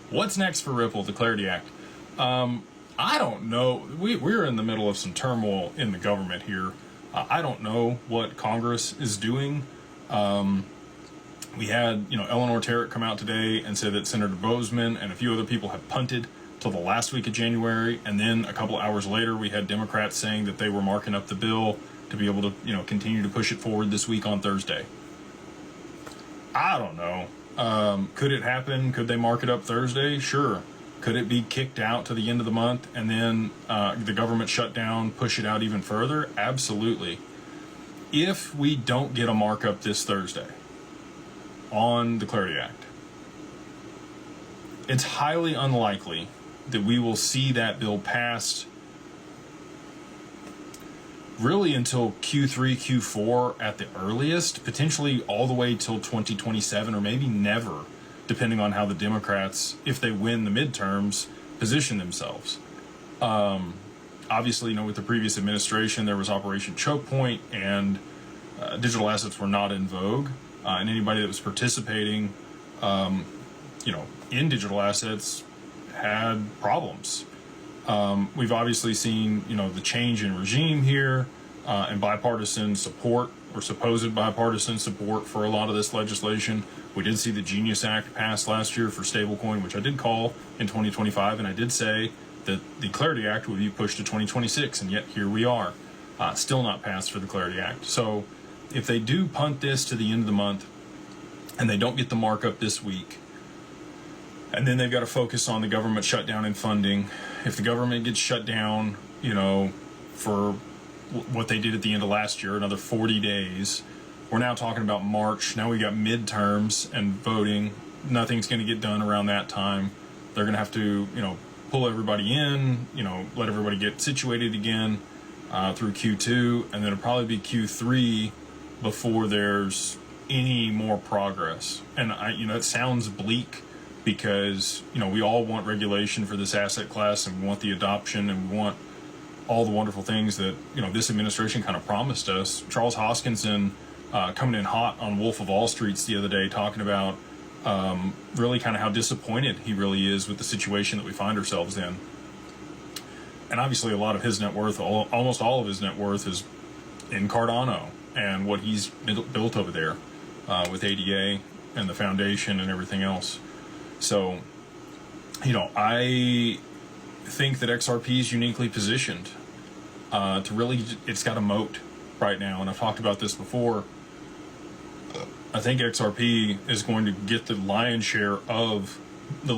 What's next for Ripple, the Clarity Act? I don't know. We're in the middle of some turmoil in the government here. I don't know what Congress is doing. We had, Eleanor Terrick come out today and say that Senator Bozeman and a few other people have punted till the last week of January. And then a couple hours later, we had Democrats saying that they were marking up the bill to be able to, continue to push it forward this week on Thursday. I don't know. Could it happen? Could they mark it up Thursday? Sure. Could it be kicked out to the end of the month and then the government shut down, push it out even further? Absolutely. If we don't get a markup this Thursday on the Clarity Act, it's highly unlikely that we will see that bill passed really until Q3, Q4 at the earliest, potentially all the way till 2027 or maybe never, depending on how the Democrats, if they win the midterms, position themselves. Obviously, with the previous administration, there was Operation Choke Point, and digital assets were not in vogue. And anybody that was participating, in digital assets had problems. We've obviously seen, the change in regime here and bipartisan support or supposed bipartisan support for a lot of this legislation. We did see the Genius Act passed last year for stablecoin, which I did call in 2025, and I did say that the Clarity Act would be pushed to 2026, and yet here we are, still not passed for the Clarity Act. So if they do punt this to the end of the month and they don't get the markup this week, and then they've got to focus on the government shutdown and funding. If the government gets shut down, for what they did at the end of last year, another 40 days, we're now talking about March. Now we got midterms and voting. Nothing's going to get done around that time. They're going to have to, pull everybody in, let everybody get situated again through Q2, and then it'll probably be Q3 before there's any more progress. And it sounds bleak, because, we all want regulation for this asset class, and we want the adoption, and we want all the wonderful things that, this administration kind of promised us. Charles Hoskinson coming in hot on Wolf of Wall Street the other day, talking about really kind of how disappointed he really is with the situation that we find ourselves in. And obviously a lot of his net worth, almost all of his net worth, is in Cardano and what he's built over there with ADA and the foundation and everything else. So, I think that XRP is uniquely positioned to really, it's got a moat right now. And I've talked about this before. I think XRP is going to get the lion's share of the